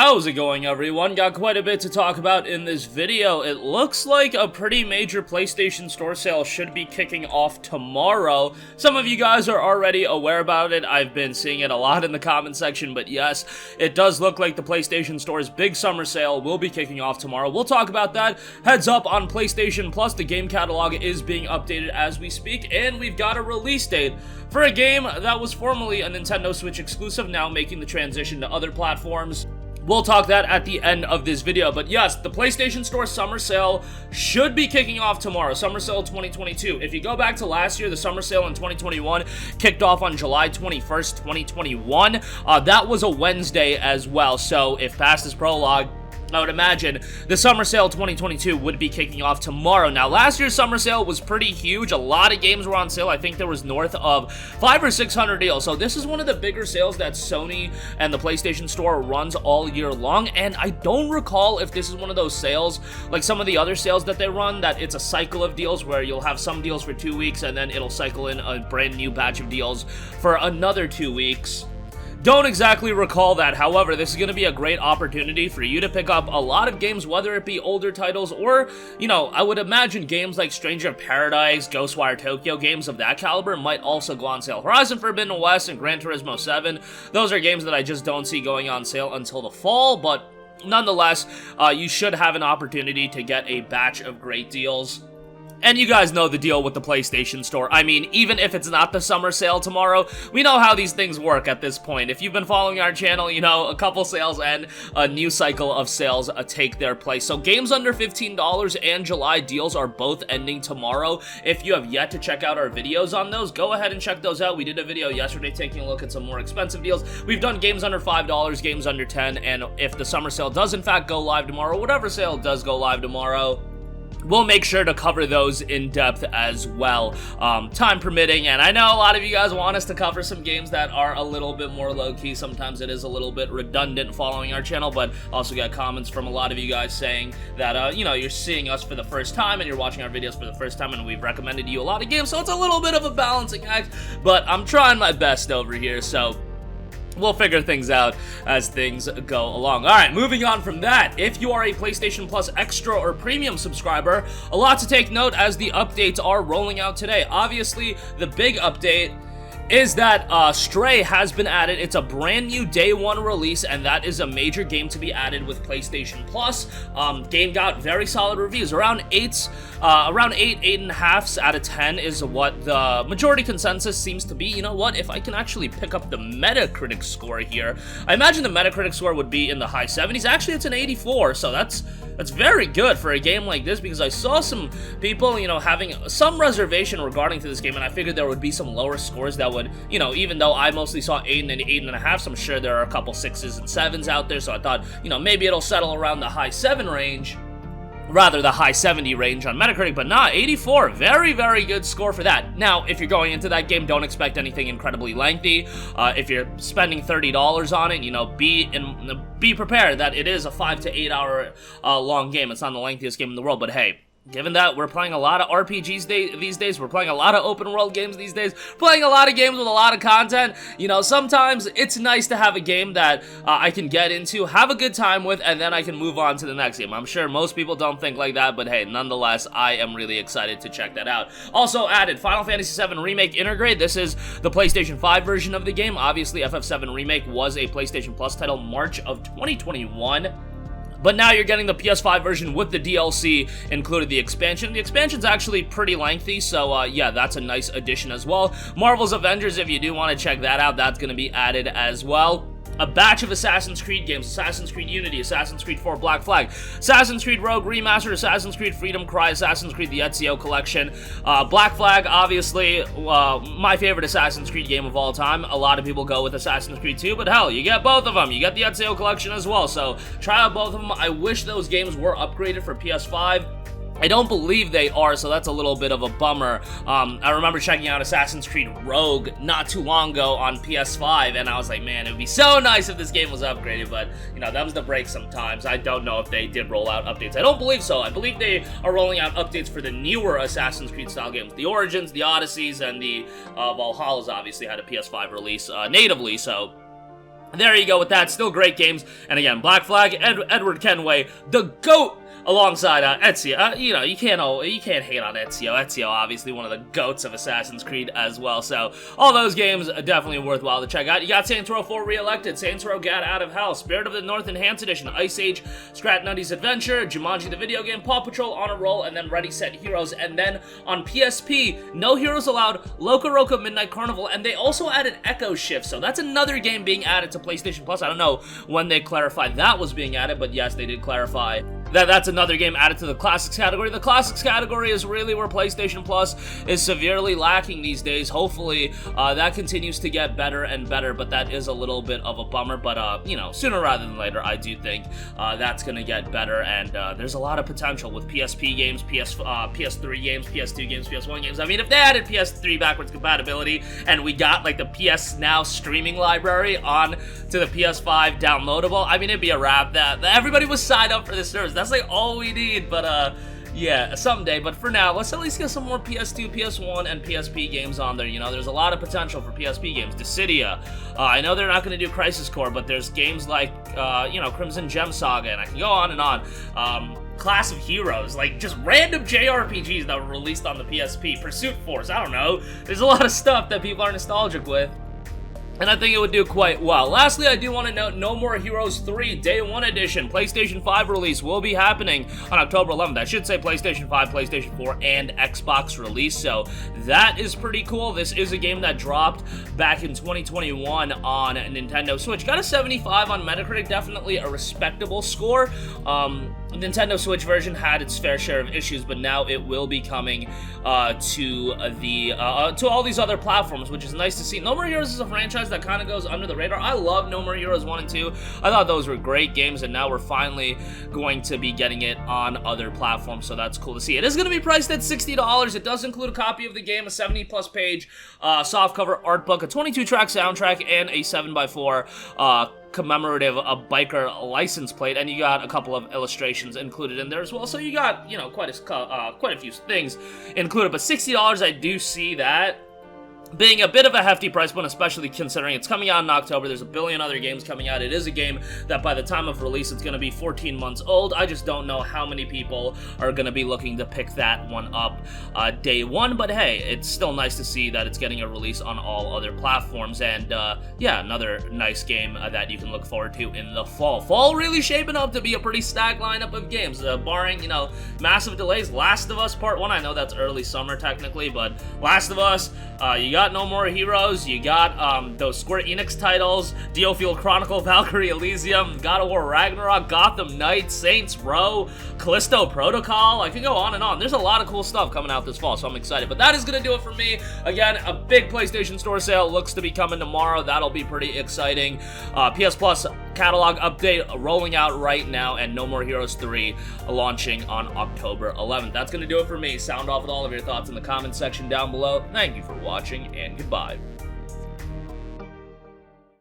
How's it going, everyone? Got quite a bit to talk about in this video. It looks like a pretty major PlayStation Store sale should be kicking off tomorrow. Some of you guys are already aware about it. I've been seeing it a lot in the comment section, but yes, it does look like the PlayStation Store's big summer sale will be kicking off tomorrow. We'll talk about that. Heads up on PlayStation Plus, the game catalog is being updated as we speak, and we've got a release date for a game that was formerly a Nintendo Switch exclusive, now making the transition to other platforms. We'll talk that at the end of this video, but yes, the PlayStation Store Summer Sale should be kicking off tomorrow, Summer Sale 2022. If you go back to last year, the Summer Sale in 2021 kicked off on July 21st, 2021. That was a Wednesday as well, so if past this prologue, I would imagine the Summer Sale 2022 would be kicking off tomorrow. Now, last year's Summer Sale was pretty huge. A lot of games were on sale. I think there was north of 500 or 600 deals. So this is one of the bigger sales that Sony and the PlayStation Store runs all year long. And I don't recall if this is one of those sales, like some of the other sales that they run, that it's a cycle of deals where you'll have some deals for 2 weeks and then it'll cycle in a brand new batch of deals for another 2 weeks. Don't exactly recall that. However, this is going to be a great opportunity for you to pick up a lot of games, whether it be older titles or, you know, I would imagine games like Stranger of Paradise, Ghostwire Tokyo, games of that caliber might also go on sale. Horizon Forbidden West and Gran Turismo 7, those are games that I just don't see going on sale until the fall, but nonetheless, you should have an opportunity to get a batch of great deals. And you guys know the deal with the PlayStation Store. I mean, even if it's not the summer sale tomorrow, we know how these things work at this point. If you've been following our channel, you know, a couple sales and a new cycle of sales take their place. So games under $15 and July deals are both ending tomorrow. If you have yet to check out our videos on those, go ahead and check those out. We did a video yesterday taking a look at some more expensive deals. We've done games under $5, games under $10, and if the summer sale does in fact go live tomorrow, whatever sale does go live tomorrow, we'll make sure to cover those in depth as well, time permitting. And I know a lot of you guys want us to cover some games that are a little bit more low-key. Sometimes it is a little bit redundant following our channel, but also got comments from a lot of you guys saying that, you know, you're seeing us for the first time and you're watching our videos for the first time and we've recommended you a lot of games, so it's a little bit of a balancing act, but I'm trying my best over here, so we'll figure things out as things go along. Alright, moving on from that, if you are a PlayStation Plus Extra or Premium subscriber, a lot to take note as the updates are rolling out today. Obviously, the big update is that Stray has been added. It's a brand new day one release, and that is a major game to be added with PlayStation Plus. Game got very solid reviews, around 8.5 out of 10 is what the majority consensus seems to be. You know what? If I can actually pick up the Metacritic score here, I imagine the Metacritic score would be in the high 70s. Actually, it's an 84, so that's very good for a game like this, because I saw some people, you know, having some reservation regarding to this game, and I figured there would be some lower scores that would, you know, even though I mostly saw 8 and 8.5, I'm sure there are a couple 6s and 7s out there, so I thought, you know, maybe it'll settle around the high 7 range, rather the high 70 range on Metacritic, but nah, 84, very, very good score for that. Now, if you're going into that game, don't expect anything incredibly lengthy. If you're spending $30 on it, you know, be prepared that it is a 5 to 8 hour long game. It's not the lengthiest game in the world, but hey, given that we're playing a lot of RPGs these days, we're playing a lot of open world games these days, playing a lot of games with a lot of content, you know, sometimes it's nice to have a game that I can get into, have a good time with, and then I can move on to the next game. I'm sure most people don't think like that, but hey, nonetheless, I am really excited to check that out. Also added, Final Fantasy VII Remake Intergrade. This is the PlayStation 5 version of the game. Obviously, FF7 Remake was a PlayStation Plus title March of 2021. But now you're getting the PS5 version with the DLC included, the expansion. The expansion's actually pretty lengthy, so yeah, that's a nice addition as well. Marvel's Avengers, if you do want to check that out, that's going to be added as well. A batch of Assassin's Creed games, Assassin's Creed Unity, Assassin's Creed 4 Black Flag, Assassin's Creed Rogue Remastered, Assassin's Creed Freedom Cry, Assassin's Creed the Ezio Collection. Black Flag, obviously, my favorite Assassin's Creed game of all time. A lot of people go with Assassin's Creed 2, but hell, you get both of them. You get the Ezio Collection as well, so try out both of them. I wish those games were upgraded for PS5. I don't believe they are, so that's a little bit of a bummer. I remember checking out Assassin's Creed Rogue not too long ago on PS5, and I was like, man, it would be so nice if this game was upgraded, but, you know, that was the break sometimes. I don't know if they did roll out updates. I don't believe so. I believe they are rolling out updates for the newer Assassin's Creed style games. The Origins, the Odysseys, and the Valhalla's obviously had a PS5 release natively, so There you go with that. Still great games. And again, Black Flag, Edward Kenway, the GOAT, alongside Ezio. You know, you can't hate on Ezio. Ezio, obviously one of the GOATs of Assassin's Creed as well. So all those games are definitely worthwhile to check out. You got Saints Row 4 Re-Elected, Saints Row Get Out of Hell, Spirit of the North Enhanced Edition, Ice Age, Scrat Nutty's Adventure, Jumanji the video game, Paw Patrol on a Roll, and then Ready Set Heroes. And then on PSP, No Heroes Allowed, Loco Roco Midnight Carnival, and they also added Echo Shift. So that's another game being added to PlayStation Plus. I don't know when they clarified that was being added, but yes, they did clarify that's another game added to the Classics category. The Classics category is really where PlayStation Plus is severely lacking these days. Hopefully, that continues to get better and better, but that is a little bit of a bummer. But, you know, sooner rather than later, I do think that's going to get better, and there's a lot of potential with PSP games, PS3 games, PS2 games, PS1 games. I mean, if they added PS3 backwards compatibility, and we got, like, the PS Now streaming library on to the PS5 downloadable, I mean, it'd be a wrap. That everybody was signed up for this service. That's like all we need, but yeah, someday. But for now, let's at least get some more PS2, PS1, and PSP games on there. You know, there's a lot of potential for PSP games. Dissidia. I know they're not going to do Crisis Core, but there's games like, you know, Crimson Gem Saga, and I can go on and on. Class of Heroes, like just random JRPGs that were released on the PSP. Pursuit Force, I don't know. There's a lot of stuff that people are nostalgic with, and I think it would do quite well. Lastly, I do want to note No More Heroes 3 Day 1 Edition PlayStation 5 release will be happening on October 11th. I should say PlayStation 5, PlayStation 4, and Xbox release, so that is pretty cool. This is a game that dropped back in 2021 on Nintendo Switch. Got a 75 on Metacritic, definitely a respectable score. The Nintendo Switch version had its fair share of issues, but now it will be coming to all these other platforms, which is nice to see. No More Heroes is a franchise that kind of goes under the radar. I love No More Heroes 1 and 2. I thought those were great games, and now we're finally going to be getting it on other platforms, so that's cool to see. It is going to be priced at $60. It does include a copy of the game, a 70-plus page softcover art book, a 22-track soundtrack, and a 7x4 commemorative biker license plate, and you got a couple of illustrations included in there as well. So you got, you know, quite a few things included. But $60, I do see that being a bit of a hefty price point, especially considering it's coming out in October. There's a billion other games coming out. It is a game that by the time of release, it's going to be 14 months old. I just don't know how many people are going to be looking to pick that one up day one. But hey, it's still nice to see that it's getting a release on all other platforms. And yeah, another nice game that you can look forward to in the fall. Fall really shaping up to be a pretty stacked lineup of games, barring, you know, massive delays. Last of Us Part 1, I know that's early summer technically, but Last of Us, you got No More Heroes, you got those Square Enix titles, DioFuel Chronicle, Valkyrie Elysium, God of War Ragnarok, Gotham Knights, Saints Row, Callisto Protocol. I could go on and on. There's a lot of cool stuff coming out this fall, so I'm excited. But that is going to do it for me. Again, a big PlayStation Store sale looks to be coming tomorrow. That'll be pretty exciting. PS Plus catalog update rolling out right now, and No More Heroes 3 launching on October 11th. That's going to do it for me. Sound off with all of your thoughts in the comments section down below. Thank you for watching, and goodbye.